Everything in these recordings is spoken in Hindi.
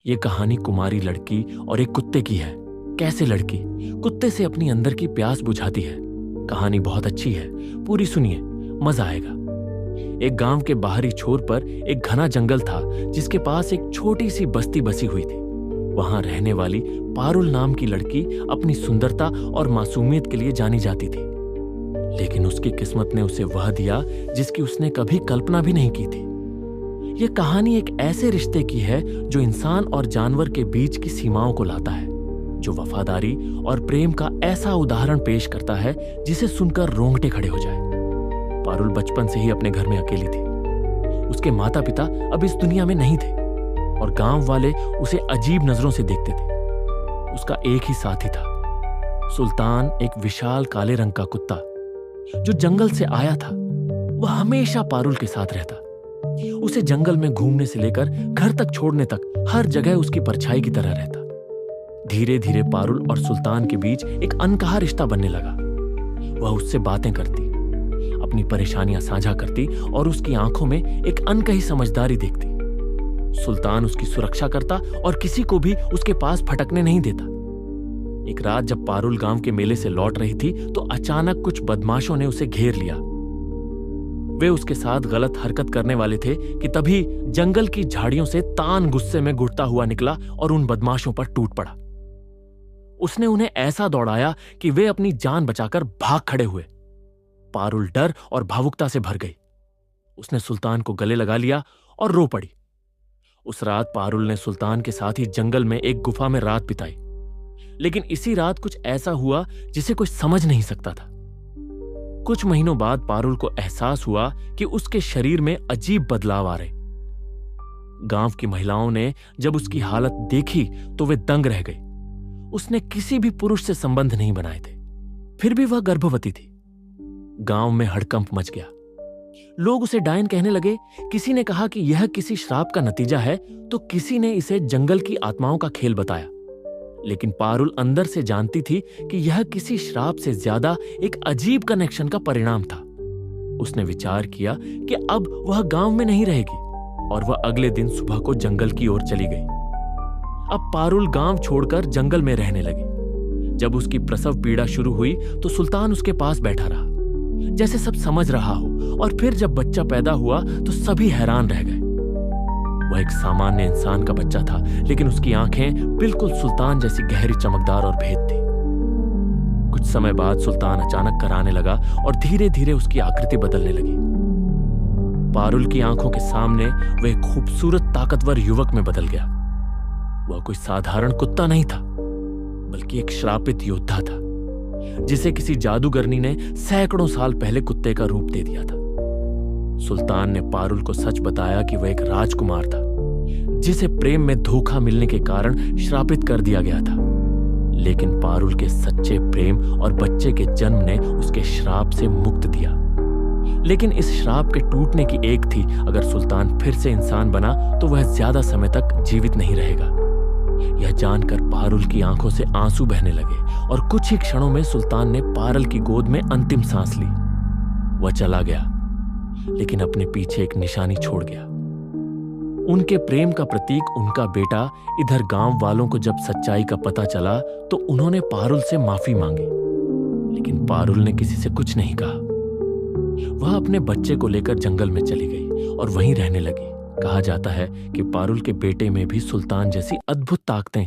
ये कहानी कुमारी लड़की और एक कुत्ते की है। कैसे लड़की कुत्ते से अपनी अंदर की प्यास बुझाती है। कहानी बहुत अच्छी है, पूरी सुनिए, मजा आएगा। एक गांव के बाहरी छोर पर एक घना जंगल था जिसके पास एक छोटी सी बस्ती बसी हुई थी। वहां रहने वाली पारुल नाम की लड़की अपनी सुंदरता और मासूमियत के लिए जानी जाती थी। लेकिन उसकी किस्मत ने उसे वह दिया जिसकी उसने कभी कल्पना भी नहीं की थी। यह कहानी एक ऐसे रिश्ते की है जो इंसान और जानवर के बीच की सीमाओं को लाता है, जो वफादारी और प्रेम का ऐसा उदाहरण पेश करता है जिसे सुनकर रोंगटे खड़े हो जाए। पारुल बचपन से ही अपने घर में अकेली थी। उसके माता पिता अब इस दुनिया में नहीं थे और गांव वाले उसे अजीब नजरों से देखते थे। उसका एक ही साथी था, सुल्तान, एक विशाल काले रंग का कुत्ता जो जंगल से आया था। वह हमेशा पारुल के साथ रहता। उसे जंगल में घूमने से लेकर घर तक छोड़ने तक हर जगह उसकी परछाई की तरह रहता। धीरे धीरे पारुल और सुल्तान के बीच एक अनकहा रिश्ता बनने लगा। वह उससे बातें करती, अपनी परेशानियां साझा करती और उसकी आंखों में एक अनकही समझदारी देखती। सुल्तान उसकी सुरक्षा करता और किसी को भी उसके पास फटकने नहीं देता। एक रात जब पारुल गांव के मेले से लौट रही थी तो अचानक कुछ बदमाशों ने उसे घेर लिया। वे उसके साथ गलत हरकत करने वाले थे कि तभी जंगल की झाड़ियों से तान गुस्से में घुटता हुआ निकला और उन बदमाशों पर टूट पड़ा। उसने उन्हें ऐसा दौड़ाया कि वे अपनी जान बचाकर भाग खड़े हुए। पारुल डर और भावुकता से भर गई। उसने सुल्तान को गले लगा लिया और रो पड़ी। उस रात पारुल ने सुल्तान के साथ ही जंगल में एक गुफा में रात बिताई। लेकिन इसी रात कुछ ऐसा हुआ जिसे कोई समझ नहीं सकता था। कुछ महीनों बाद पारुल को एहसास हुआ कि उसके शरीर में अजीब बदलाव आ रहे। गांव की महिलाओं ने जब उसकी हालत देखी तो वे दंग रह गई। उसने किसी भी पुरुष से संबंध नहीं बनाए थे, फिर भी वह गर्भवती थी। गांव में हड़कंप मच गया। लोग उसे डायन कहने लगे। किसी ने कहा कि यह किसी श्राप का नतीजा है, तो किसी ने इसे जंगल की आत्माओं का खेल बताया। लेकिन पारुल अंदर से जानती थी कि यह किसी श्राप से ज्यादा एक अजीब कनेक्शन का परिणाम था। उसने विचार किया कि अब वह गांव में नहीं रहेगी और वह अगले दिन सुबह को जंगल की ओर चली गई। अब पारुल गांव छोड़कर जंगल में रहने लगी। जब उसकी प्रसव पीड़ा शुरू हुई तो सुल्तान उसके पास बैठा रहा, जैसे सब समझ रहा हो। और फिर जब बच्चा पैदा हुआ तो सभी हैरान रह गए। वह एक सामान्य इंसान का बच्चा था, लेकिन उसकी आंखें बिल्कुल सुल्तान जैसी गहरी, चमकदार और भेद थी। कुछ समय बाद सुल्तान अचानक कराने लगा और धीरे धीरे उसकी आकृति बदलने लगी। पारुल की आंखों के सामने वह एक खूबसूरत, ताकतवर युवक में बदल गया। वह कोई साधारण कुत्ता नहीं था, बल्कि एक श्रापित योद्धा था जिसे किसी जादूगरनी ने सैकड़ों साल पहले कुत्ते का रूप दे दिया था। सुल्तान ने पारुल को सच बताया कि वह एक राजकुमार था जिसे प्रेम में धोखा मिलने के कारण श्रापित कर दिया गया था। लेकिन पारुल के सच्चे प्रेम और बच्चे के जन्म ने उसके श्राप से मुक्त दिया। लेकिन इस श्राप के टूटने की एक थी, अगर सुल्तान फिर से इंसान बना तो वह ज्यादा समय तक जीवित नहीं रहेगा। यह जानकर पारुल की आंखों से आंसू बहने लगे और कुछ ही क्षणों में सुल्तान ने पारुल की गोद में अंतिम सांस ली। वह चला गया, लेकिन अपने पीछे एक निशानी छोड़ गया। उनके प्रेम का प्रतीक उनका बेटा। इधर गांव वालों को जब सच्चाई का पता चला तो उन्होंने पारुल से माफी मांगी, लेकिन पारुल ने किसी से कुछ नहीं कहा। वह अपने बच्चे को लेकर जंगल में चली गई और वहीं रहने लगी। कहा जाता है कि पारुल के बेटे में भी सुल्तान जैसी अद्भुत ताकतें।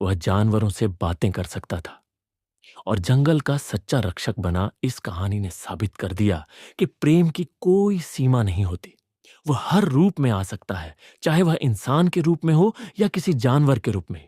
वह जानवरों से बातें कर सकता था और जंगल का सच्चा रक्षक बना। इस कहानी ने साबित कर दिया कि प्रेम की कोई सीमा नहीं होती। वह हर रूप में आ सकता है, चाहे वह इंसान के रूप में हो या किसी जानवर के रूप में।